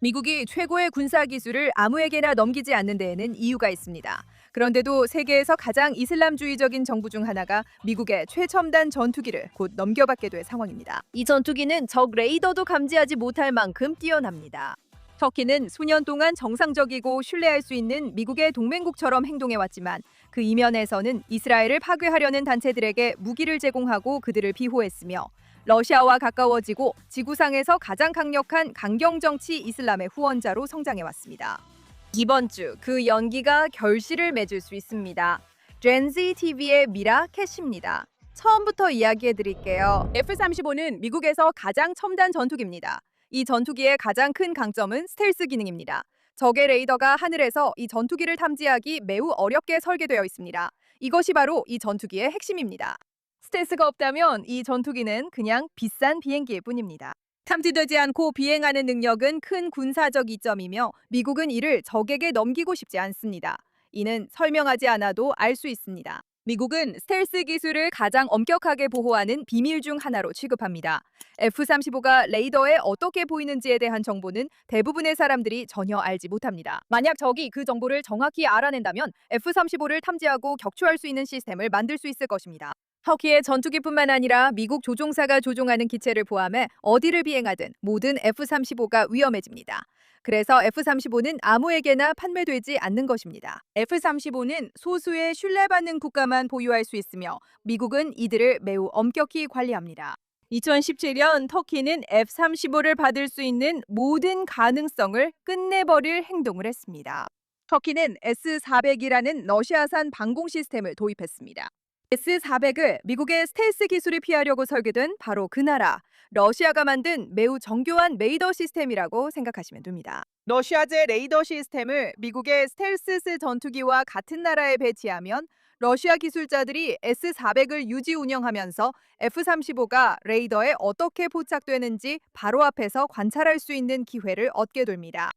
미국이 최고의 군사 기술을 아무에게나 넘기지 않는 데에는 이유가 있습니다. 그런데도 세계에서 가장 이슬람주의적인 정부 중 하나가 미국의 최첨단 전투기를 곧 넘겨받게 될 상황입니다. 이 전투기는 적 레이더도 감지하지 못할 만큼 뛰어납니다. 터키는 수년 동안 정상적이고 신뢰할 수 있는 미국의 동맹국처럼 행동해왔지만 그 이면에서는 이스라엘을 파괴하려는 단체들에게 무기를 제공하고 그들을 비호했으며 러시아와 가까워지고 지구상에서 가장 강력한 강경정치 이슬람의 후원자로 성장해왔습니다. 이번 주 그 연기가 결실을 맺을 수 있습니다. 젠지 TV의 미라 캐시입니다. 처음부터 이야기해드릴게요. F-35는 미국에서 가장 첨단 전투기입니다. 이 전투기의 가장 큰 강점은 스텔스 기능입니다. 적의 레이더가 하늘에서 이 전투기를 탐지하기 매우 어렵게 설계되어 있습니다. 이것이 바로 이 전투기의 핵심입니다. 스텔스가 없다면 이 전투기는 그냥 비싼 비행기일 뿐입니다. 탐지되지 않고 비행하는 능력은 큰 군사적 이점이며 미국은 이를 적에게 넘기고 싶지 않습니다. 이는 설명하지 않아도 알 수 있습니다. 미국은 스텔스 기술을 가장 엄격하게 보호하는 비밀 중 하나로 취급합니다. F-35가 레이더에 어떻게 보이는지에 대한 정보는 대부분의 사람들이 전혀 알지 못합니다. 만약 적이 그 정보를 정확히 알아낸다면 F-35를 탐지하고 격추할 수 있는 시스템을 만들 수 있을 것입니다. 터키의 전투기뿐만 아니라 미국 조종사가 조종하는 기체를 포함해 어디를 비행하든 모든 F-35가 위험해집니다. 그래서 F-35는 아무에게나 판매되지 않는 것입니다. F-35는 소수의 신뢰받는 국가만 보유할 수 있으며 미국은 이들을 매우 엄격히 관리합니다. 2017년 터키는 F-35를 받을 수 있는 모든 가능성을 끝내버릴 행동을 했습니다. 터키는 S-400이라는 러시아산 방공 시스템을 도입했습니다. S-400을 미국의 스텔스 기술을 피하려고 설계된 바로 그 나라, 러시아가 만든 매우 정교한 레이더 시스템이라고 생각하시면 됩니다. 러시아제 레이더 시스템을 미국의 스텔스 전투기와 같은 나라에 배치하면 러시아 기술자들이 S-400을 유지 운영하면서 F-35가 레이더에 어떻게 포착되는지 바로 앞에서 관찰할 수 있는 기회를 얻게 됩니다.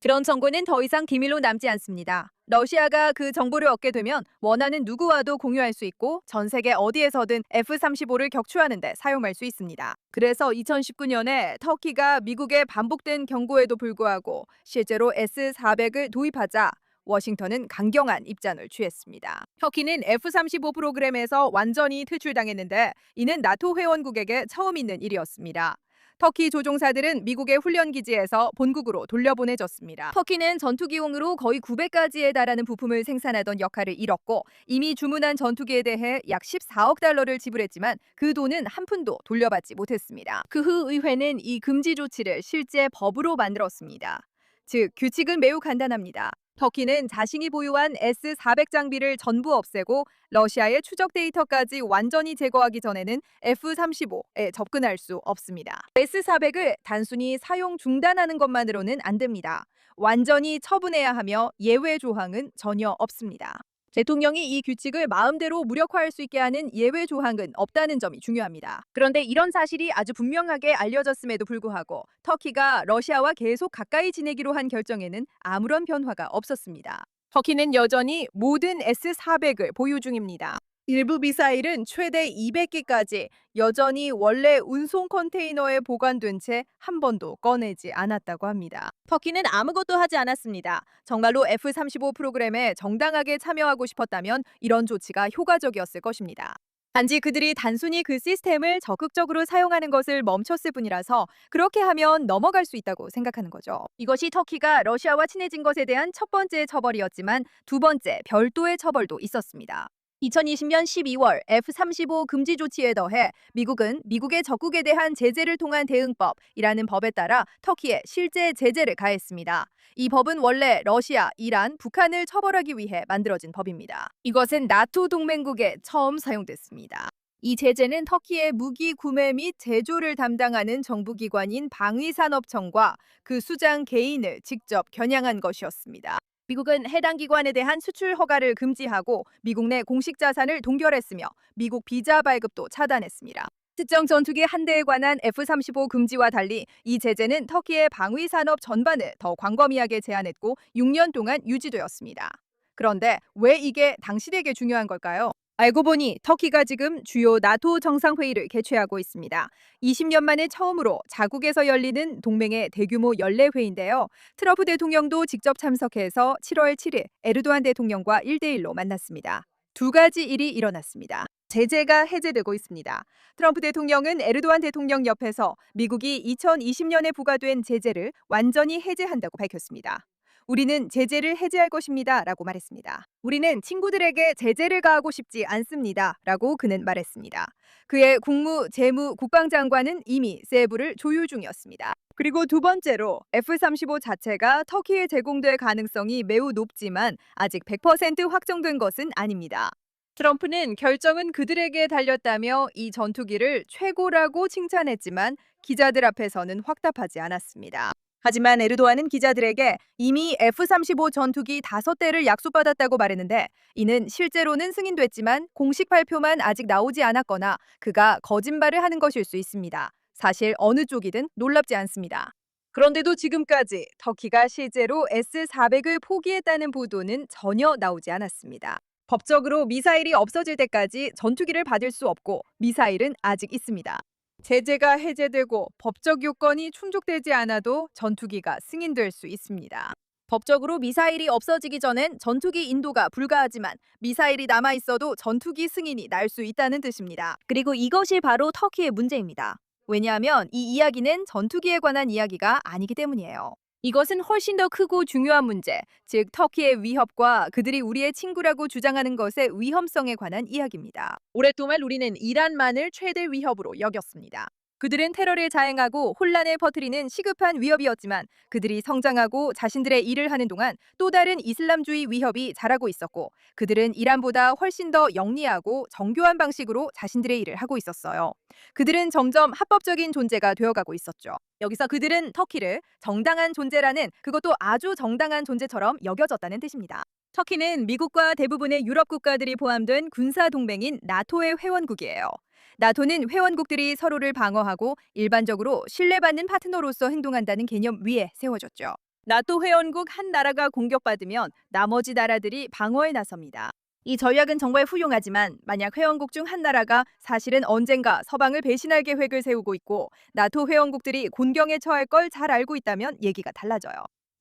그런 정보는 더 이상 기밀로 남지 않습니다. 러시아가 그 정보를 얻게 되면 원하는 누구와도 공유할 수 있고 전 세계 어디에서든 F-35를 격추하는 데 사용할 수 있습니다. 그래서 2019년에 터키가 미국의 반복된 경고에도 불구하고 실제로 S-400을 도입하자 워싱턴은 강경한 입장을 취했습니다. 터키는 F-35 프로그램에서 완전히 퇴출당했는데 이는 나토 회원국에게 처음 있는 일이었습니다. 터키 조종사들은 미국의 훈련기지에서 본국으로 돌려보내졌습니다. 터키는 전투기용으로 거의 900가지에 달하는 부품을 생산하던 역할을 잃었고 이미 주문한 전투기에 대해 약 14억 달러를 지불했지만 그 돈은 한 푼도 돌려받지 못했습니다. 그 후 의회는 이 금지 조치를 실제 법으로 만들었습니다. 즉, 규칙은 매우 간단합니다. 터키는 자신이 보유한 S-400 장비를 전부 없애고 러시아의 추적 데이터까지 완전히 제거하기 전에는 F-35에 접근할 수 없습니다. S-400을 단순히 사용 중단하는 것만으로는 안 됩니다. 완전히 처분해야 하며 예외 조항은 전혀 없습니다. 대통령이 이 규칙을 마음대로 무력화할 수 있게 하는 예외 조항은 없다는 점이 중요합니다. 그런데 이런 사실이 아주 분명하게 알려졌음에도 불구하고 터키가 러시아와 계속 가까이 지내기로 한 결정에는 아무런 변화가 없었습니다. 터키는 여전히 모든 S-400을 보유 중입니다. 일부 미사일은 최대 200기까지 여전히 원래 운송 컨테이너에 보관된 채 한 번도 꺼내지 않았다고 합니다. 터키는 아무것도 하지 않았습니다. 정말로 F-35 프로그램에 정당하게 참여하고 싶었다면 이런 조치가 효과적이었을 것입니다. 단지 그들이 단순히 그 시스템을 적극적으로 사용하는 것을 멈췄을 뿐이라서 그렇게 하면 넘어갈 수 있다고 생각하는 거죠. 이것이 터키가 러시아와 친해진 것에 대한 첫 번째 처벌이었지만 두 번째 별도의 처벌도 있었습니다. 2020년 12월 F-35 금지 조치에 더해 미국은 미국의 적국에 대한 제재를 통한 대응법이라는 법에 따라 터키에 실제 제재를 가했습니다. 이 법은 원래 러시아, 이란, 북한을 처벌하기 위해 만들어진 법입니다. 이것은 나토 동맹국에 처음 사용됐습니다. 이 제재는 터키의 무기 구매 및 제조를 담당하는 정부기관인 방위산업청과 그 수장 개인을 직접 겨냥한 것이었습니다. 미국은 해당 기관에 대한 수출 허가를 금지하고 미국 내 공식 자산을 동결했으며 미국 비자 발급도 차단했습니다. 특정 전투기 한 대에 관한 F-35 금지와 달리 이 제재는 터키의 방위 산업 전반을 더 광범위하게 제한했고 6년 동안 유지되었습니다. 그런데 왜 이게 당신에게 중요한 걸까요? 알고 보니 터키가 지금 주요 나토 정상회의를 개최하고 있습니다. 20년 만에 처음으로 자국에서 열리는 동맹의 대규모 연례회의인데요. 트럼프 대통령도 직접 참석해서 7월 7일 에르도안 대통령과 1대1로 만났습니다. 두 가지 일이 일어났습니다. 제재가 해제되고 있습니다. 트럼프 대통령은 에르도안 대통령 옆에서 미국이 2020년에 부과된 제재를 완전히 해제한다고 밝혔습니다. 우리는 제재를 해제할 것입니다. 라고 말했습니다. 우리는 친구들에게 제재를 가하고 싶지 않습니다. 라고 그는 말했습니다. 그의 국무, 재무, 국방장관은 이미 세부를 조율 중이었습니다. 그리고 두 번째로 F-35 자체가 터키에 제공될 가능성이 매우 높지만 아직 100% 확정된 것은 아닙니다. 트럼프는 결정은 그들에게 달렸다며 이 전투기를 최고라고 칭찬했지만 기자들 앞에서는 확답하지 않았습니다. 하지만 에르도안은 기자들에게 이미 F-35 전투기 5대를 약속받았다고 말했는데 이는 실제로는 승인됐지만 공식 발표만 아직 나오지 않았거나 그가 거짓말을 하는 것일 수 있습니다. 사실 어느 쪽이든 놀랍지 않습니다. 그런데도 지금까지 터키가 실제로 S-400을 포기했다는 보도는 전혀 나오지 않았습니다. 법적으로 미사일이 없어질 때까지 전투기를 받을 수 없고 미사일은 아직 있습니다. 제재가 해제되고 법적 요건이 충족되지 않아도 전투기가 승인될 수 있습니다. 법적으로 미사일이 없어지기 전엔 전투기 인도가 불가하지만 미사일이 남아있어도 전투기 승인이 날 수 있다는 뜻입니다. 그리고 이것이 바로 터키의 문제입니다. 왜냐하면 이 이야기는 전투기에 관한 이야기가 아니기 때문이에요. 이것은 훨씬 더 크고 중요한 문제, 즉 터키의 위협과 그들이 우리의 친구라고 주장하는 것의 위험성에 관한 이야기입니다. 오랫동안 우리는 이란만을 최대 위협으로 여겼습니다. 그들은 테러를 자행하고 혼란을 퍼뜨리는 시급한 위협이었지만 그들이 성장하고 자신들의 일을 하는 동안 또 다른 이슬람주의 위협이 자라고 있었고 그들은 이란보다 훨씬 더 영리하고 정교한 방식으로 자신들의 일을 하고 있었어요. 그들은 점점 합법적인 존재가 되어가고 있었죠. 여기서 그들은 터키를 정당한 존재라는 그것도 아주 정당한 존재처럼 여겨졌다는 뜻입니다. 터키는 미국과 대부분의 유럽 국가들이 포함된 군사 동맹인 나토의 회원국이에요. 나토는 회원국들이 서로를 방어하고 일반적으로 신뢰받는 파트너로서 행동한다는 개념 위에 세워졌죠. 나토 회원국 한 나라가 공격받으면 나머지 나라들이 방어에 나섭니다. 이 전략은 정말 훌륭하지만 만약 회원국 중 한 나라가 사실은 언젠가 서방을 배신할 계획을 세우고 있고 나토 회원국들이 곤경에 처할 걸 잘 알고 있다면 얘기가 달라져요.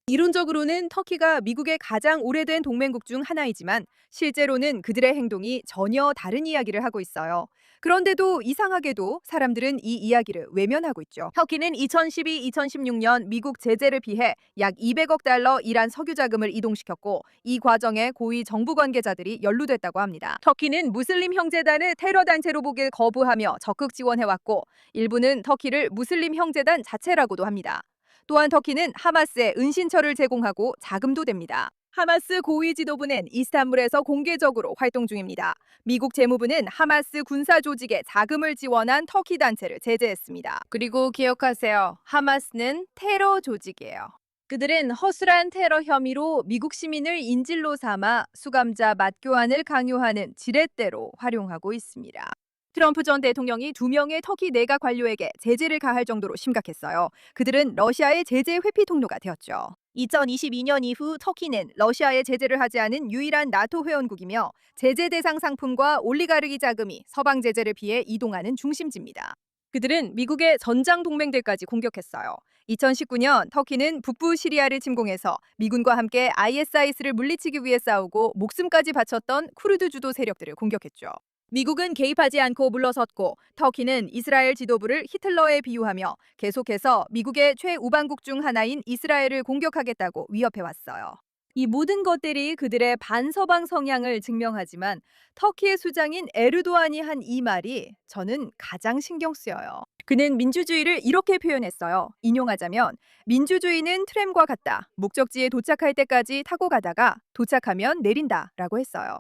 이론적으로는 터키가 미국의 가장 오래된 동맹국 중 하나이지만 실제로는 그들의 행동이 전혀 다른 이야기를 하고 있어요. 그런데도 이상하게도 사람들은 이 이야기를 외면하고 있죠. 터키는 2012-2016년 미국 제재를 피해 약 200억 달러 이란 석유 자금을 이동시켰고 이 과정에 고위 정부 관계자들이 연루됐다고 합니다. 터키는 무슬림 형제단을 테러 단체로 보길 거부하며 적극 지원해왔고 일부는 터키를 무슬림 형제단 자체라고도 합니다. 또한 터키는 하마스에 은신처를 제공하고 자금도 댑니다. 하마스 고위 지도부는 이스탄불에서 공개적으로 활동 중입니다. 미국 재무부는 하마스 군사 조직에 자금을 지원한 터키 단체를 제재했습니다. 그리고 기억하세요. 하마스는 테러 조직이에요. 그들은 허술한 테러 혐의로 미국 시민을 인질로 삼아 수감자 맞교환을 강요하는 지렛대로 활용하고 있습니다. 트럼프 전 대통령이 2명의 터키 내각 관료에게 제재를 가할 정도로 심각했어요. 그들은 러시아의 제재 회피 통로가 되었죠. 2022년 이후 터키는 러시아에 제재를 하지 않은 유일한 나토 회원국이며 제재 대상 상품과 올리가르기 자금이 서방 제재를 피해 이동하는 중심지입니다. 그들은 미국의 전장 동맹들까지 공격했어요. 2019년 터키는 북부 시리아를 침공해서 미군과 함께 ISIS를 물리치기 위해 싸우고 목숨까지 바쳤던 쿠르드 주도 세력들을 공격했죠. 미국은 개입하지 않고 물러섰고 터키는 이스라엘 지도부를 히틀러에 비유하며 계속해서 미국의 최우방국 중 하나인 이스라엘을 공격하겠다고 위협해왔어요. 이 모든 것들이 그들의 반서방 성향을 증명하지만 터키의 수장인 에르도안이 한 이 말이 저는 가장 신경 쓰여요. 그는 민주주의를 이렇게 표현했어요. 인용하자면 민주주의는 트램과 같다. 목적지에 도착할 때까지 타고 가다가 도착하면 내린다 라고 했어요.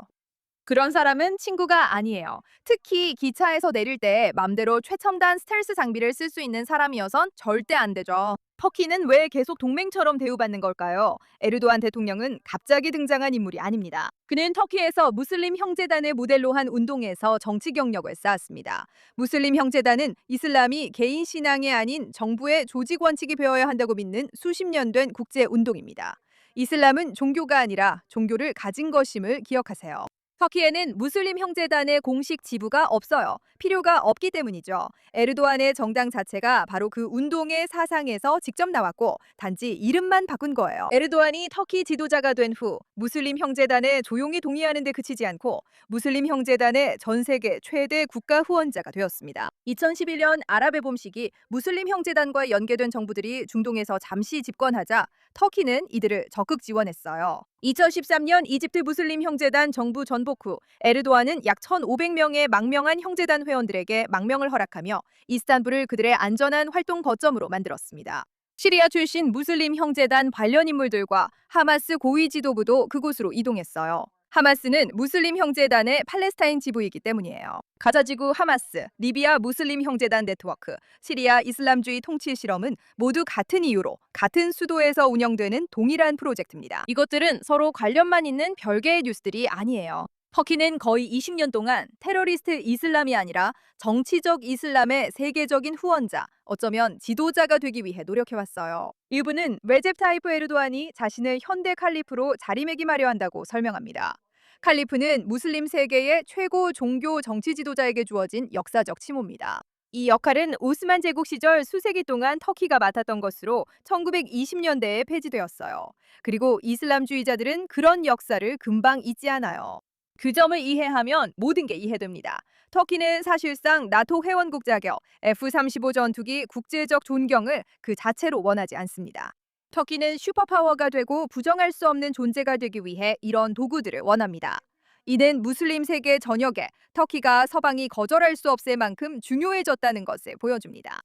그런 사람은 친구가 아니에요. 특히 기차에서 내릴 때 맘대로 최첨단 스텔스 장비를 쓸 수 있는 사람이어선 절대 안 되죠. 터키는 왜 계속 동맹처럼 대우받는 걸까요? 에르도안 대통령은 갑자기 등장한 인물이 아닙니다. 그는 터키에서 무슬림 형제단을 모델로 한 운동에서 정치 경력을 쌓았습니다. 무슬림 형제단은 이슬람이 개인 신앙이 아닌 정부의 조직 원칙이 되어야 한다고 믿는 수십 년 된 국제 운동입니다. 이슬람은 종교가 아니라 종교를 가진 것임을 기억하세요. 터키에는 무슬림 형제단의 공식 지부가 없어요. 필요가 없기 때문이죠. 에르도안의 정당 자체가 바로 그 운동의 사상에서 직접 나왔고 단지 이름만 바꾼 거예요. 에르도안이 터키 지도자가 된 후 무슬림 형제단에 조용히 동의하는 데 그치지 않고 무슬림 형제단의 전 세계 최대 국가 후원자가 되었습니다. 2011년 아랍의 봄 시기 무슬림 형제단과 연계된 정부들이 중동에서 잠시 집권하자 터키는 이들을 적극 지원했어요. 2013년 이집트 무슬림 형제단 정부 전복 후 에르도안은 약 1,500명의 망명한 형제단 회원들에게 망명을 허락하며 이스탄불을 그들의 안전한 활동 거점으로 만들었습니다. 시리아 출신 무슬림 형제단 관련 인물들과 하마스 고위 지도부도 그곳으로 이동했어요. 하마스는 무슬림 형제단의 팔레스타인 지부이기 때문이에요. 가자지구 하마스, 리비아 무슬림 형제단 네트워크, 시리아 이슬람주의 통치 실험은 모두 같은 이유로 같은 수도에서 운영되는 동일한 프로젝트입니다. 이것들은 서로 관련만 있는 별개의 뉴스들이 아니에요. 터키는 거의 20년 동안 테러리스트 이슬람이 아니라 정치적 이슬람의 세계적인 후원자, 어쩌면 지도자가 되기 위해 노력해왔어요. 일부는 레제프 타이프 에르도안이 자신을 현대 칼리프로 자리매김하려 한다고 설명합니다. 칼리프는 무슬림 세계의 최고 종교 정치 지도자에게 주어진 역사적 칭호입니다. 이 역할은 오스만 제국 시절 수세기 동안 터키가 맡았던 것으로 1920년대에 폐지되었어요. 그리고 이슬람주의자들은 그런 역사를 금방 잊지 않아요. 그 점을 이해하면 모든 게 이해됩니다. 터키는 사실상 나토 회원국 자격, F-35 전투기 국제적 존경을 그 자체로 원하지 않습니다. 터키는 슈퍼파워가 되고 부정할 수 없는 존재가 되기 위해 이런 도구들을 원합니다. 이는 무슬림 세계 전역에 터키가 서방이 거절할 수 없을 만큼 중요해졌다는 것을 보여줍니다.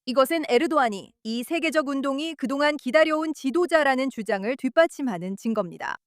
이것은 에르도안이 이 세계적 운동이 그동안 기다려온 지도자라는 주장을 뒷받침하는 증거입니다.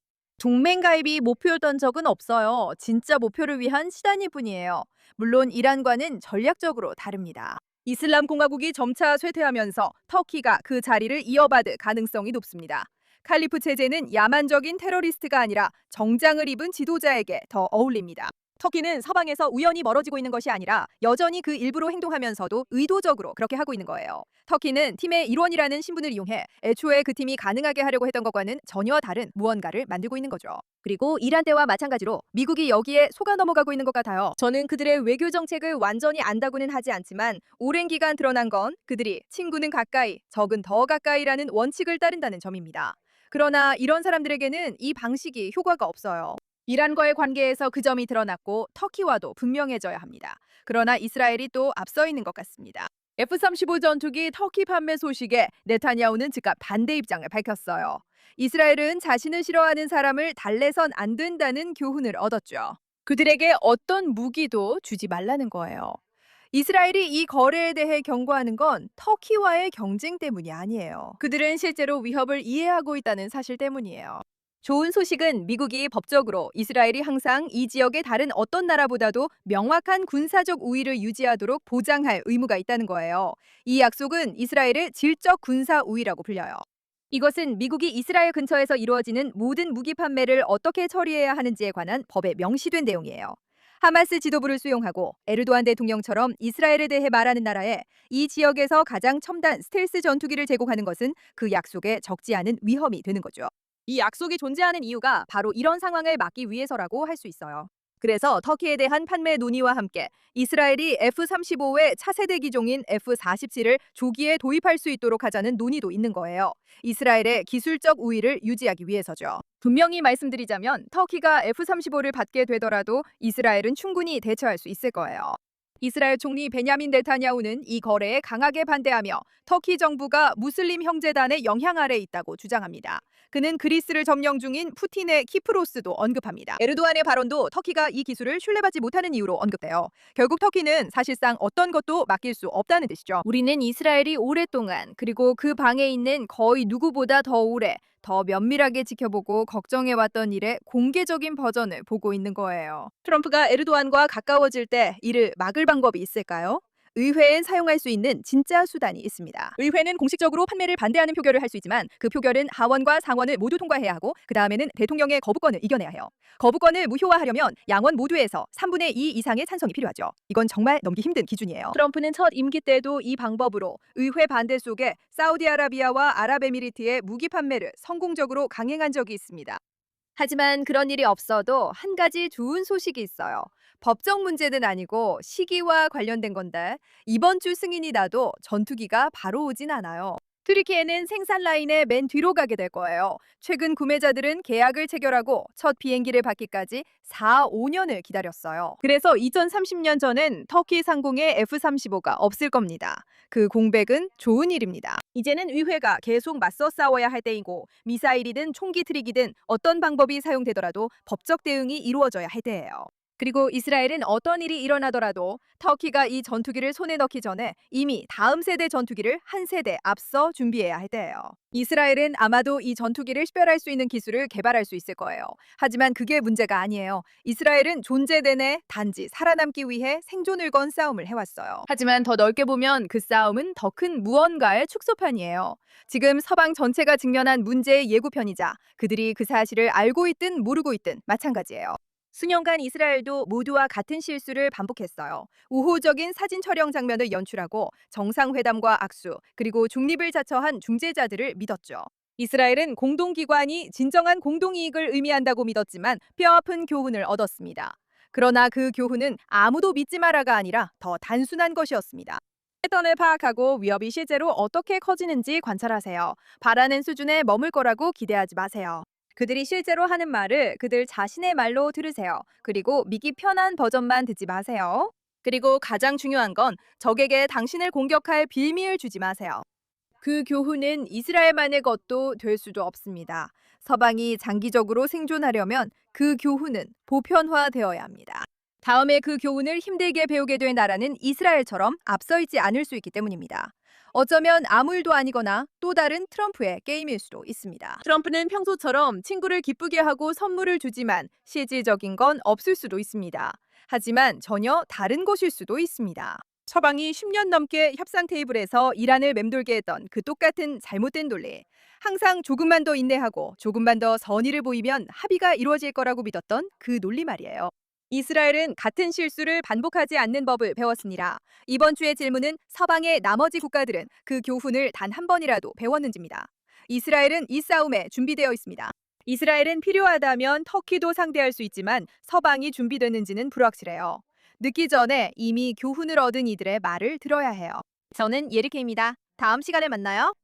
동맹 가입이 목표였던 적은 없어요. 진짜 목표를 위한 시단일 뿐이에요. 물론 이란과는 전략적으로 다릅니다. 이슬람 공화국이 점차 쇠퇴하면서 터키가 그 자리를 이어받을 가능성이 높습니다. 칼리프 체제는 야만적인 테러리스트가 아니라 정장을 입은 지도자에게 더 어울립니다. 터키는 서방에서 우연히 멀어지고 있는 것이 아니라 여전히 그 일부로 행동하면서도 의도적으로 그렇게 하고 있는 거예요. 터키는 팀의 일원이라는 신분을 이용해 애초에 그 팀이 가능하게 하려고 했던 것과는 전혀 다른 무언가를 만들고 있는 거죠. 그리고 이란 때와 마찬가지로 미국이 여기에 속아 넘어가고 있는 것 같아요. 저는 그들의 외교 정책을 완전히 안다고는 하지 않지만 오랜 기간 드러난 건 그들이 친구는 가까이, 적은 더 가까이라는 원칙을 따른다는 점입니다. 그러나 이런 사람들에게는 이 방식이 효과가 없어요. 이란과의 관계에서 그 점이 드러났고 터키와도 분명해져야 합니다. 그러나 이스라엘이 또 앞서 있는 것 같습니다. F-35 전투기 터키 판매 소식에 네타냐후는 즉각 반대 입장을 밝혔어요. 이스라엘은 자신을 싫어하는 사람을 달래선 안 된다는 교훈을 얻었죠. 그들에게 어떤 무기도 주지 말라는 거예요. 이스라엘이 이 거래에 대해 경고하는 건 터키와의 경쟁 때문이 아니에요. 그들은 실제로 위협을 이해하고 있다는 사실 때문이에요. 좋은 소식은 미국이 법적으로 이스라엘이 항상 이 지역의 다른 어떤 나라보다도 명확한 군사적 우위를 유지하도록 보장할 의무가 있다는 거예요. 이 약속은 이스라엘의 질적 군사 우위라고 불려요. 이것은 미국이 이스라엘 근처에서 이루어지는 모든 무기 판매를 어떻게 처리해야 하는지에 관한 법에 명시된 내용이에요. 하마스 지도부를 수용하고 에르도안 대통령처럼 이스라엘에 대해 말하는 나라에 이 지역에서 가장 첨단 스텔스 전투기를 제공하는 것은 그 약속에 적지 않은 위험이 되는 거죠. 이 약속이 존재하는 이유가 바로 이런 상황을 막기 위해서라고 할 수 있어요. 그래서 터키에 대한 판매 논의와 함께 이스라엘이 F-35의 차세대 기종인 F-47을 조기에 도입할 수 있도록 하자는 논의도 있는 거예요. 이스라엘의 기술적 우위를 유지하기 위해서죠. 분명히 말씀드리자면 터키가 F-35를 받게 되더라도 이스라엘은 충분히 대처할 수 있을 거예요. 이스라엘 총리 베냐민 네타냐후는 이 거래에 강하게 반대하며 터키 정부가 무슬림 형제단의 영향 아래 있다고 주장합니다. 그는 그리스를 점령 중인 푸틴의 키프로스도 언급합니다. 에르도안의 발언도 터키가 이 기술을 신뢰받지 못하는 이유로 언급돼요. 결국 터키는 사실상 어떤 것도 맡길 수 없다는 뜻이죠. 우리는 이스라엘이 오랫동안 그리고 그 방에 있는 거의 누구보다 더 오래 더 면밀하게 지켜보고 걱정해왔던 일의 공개적인 버전을 보고 있는 거예요. 트럼프가 에르도안과 가까워질 때 이를 막을 방법이 있을까요? 의회엔 사용할 수 있는 진짜 수단이 있습니다. 의회는 공식적으로 판매를 반대하는 표결을 할 수 있지만 그 표결은 하원과 상원을 모두 통과해야 하고 그 다음에는 대통령의 거부권을 이겨내야 해요. 거부권을 무효화하려면 양원 모두에서 3분의 2 이상의 찬성이 필요하죠. 이건 정말 넘기 힘든 기준이에요. 트럼프는 첫 임기 때도 이 방법으로 의회 반대 속에 사우디아라비아와 아랍에미리트의 무기 판매를 성공적으로 강행한 적이 있습니다. 하지만 그런 일이 없어도 한 가지 좋은 소식이 있어요. 법적 문제는 아니고 시기와 관련된 건데 이번 주 승인이 나도 전투기가 바로 오진 않아요. 트리키에는 생산 라인의 맨 뒤로 가게 될 거예요. 최근 구매자들은 계약을 체결하고 첫 비행기를 받기까지 4, 5년을 기다렸어요. 그래서 2030년 전엔 터키 상공에 F-35가 없을 겁니다. 그 공백은 좋은 일입니다. 이제는 의회가 계속 맞서 싸워야 할 때이고 미사일이든 총기 트릭이든 어떤 방법이 사용되더라도 법적 대응이 이루어져야 할 때예요. 그리고 이스라엘은 어떤 일이 일어나더라도 터키가 이 전투기를 손에 넣기 전에 이미 다음 세대 전투기를 한 세대 앞서 준비해야 할 때예요. 이스라엘은 아마도 이 전투기를 식별할 수 있는 기술을 개발할 수 있을 거예요. 하지만 그게 문제가 아니에요. 이스라엘은 존재 내내 단지 살아남기 위해 생존을 건 싸움을 해왔어요. 하지만 더 넓게 보면 그 싸움은 더 큰 무언가의 축소판이에요. 지금 서방 전체가 직면한 문제의 예고편이자 그들이 그 사실을 알고 있든 모르고 있든 마찬가지예요. 수년간 이스라엘도 모두와 같은 실수를 반복했어요. 우호적인 사진 촬영 장면을 연출하고 정상회담과 악수, 그리고 중립을 자처한 중재자들을 믿었죠. 이스라엘은 공동기관이 진정한 공동이익을 의미한다고 믿었지만 뼈아픈 교훈을 얻었습니다. 그러나 그 교훈은 아무도 믿지 마라가 아니라 더 단순한 것이었습니다. 패턴을 파악하고 위협이 실제로 어떻게 커지는지 관찰하세요. 바라는 수준에 머물 거라고 기대하지 마세요. 그들이 실제로 하는 말을 그들 자신의 말로 들으세요. 그리고 믿기 편한 버전만 듣지 마세요. 그리고 가장 중요한 건 적에게 당신을 공격할 빌미를 주지 마세요. 그 교훈은 이스라엘만의 것도 될 수도 없습니다. 서방이 장기적으로 생존하려면 그 교훈은 보편화되어야 합니다. 다음에 그 교훈을 힘들게 배우게 될 나라는 이스라엘처럼 앞서 있지 않을 수 있기 때문입니다. 어쩌면 아무 일도 아니거나 또 다른 트럼프의 게임일 수도 있습니다. 트럼프는 평소처럼 친구를 기쁘게 하고 선물을 주지만 실질적인 건 없을 수도 있습니다. 하지만 전혀 다른 것일 수도 있습니다. 서방이 10년 넘게 협상 테이블에서 이란을 맴돌게 했던 그 똑같은 잘못된 논리. 항상 조금만 더 인내하고 조금만 더 선의를 보이면 합의가 이루어질 거라고 믿었던 그 논리 말이에요. 이스라엘은 같은 실수를 반복하지 않는 법을 배웠습니다. 이번 주의 질문은 서방의 나머지 국가들은 그 교훈을 단 한 번이라도 배웠는지입니다. 이스라엘은 이 싸움에 준비되어 있습니다. 이스라엘은 필요하다면 터키도 상대할 수 있지만 서방이 준비됐는지는 불확실해요. 늦기 전에 이미 교훈을 얻은 이들의 말을 들어야 해요. 저는 예리케입니다. 다음 시간에 만나요.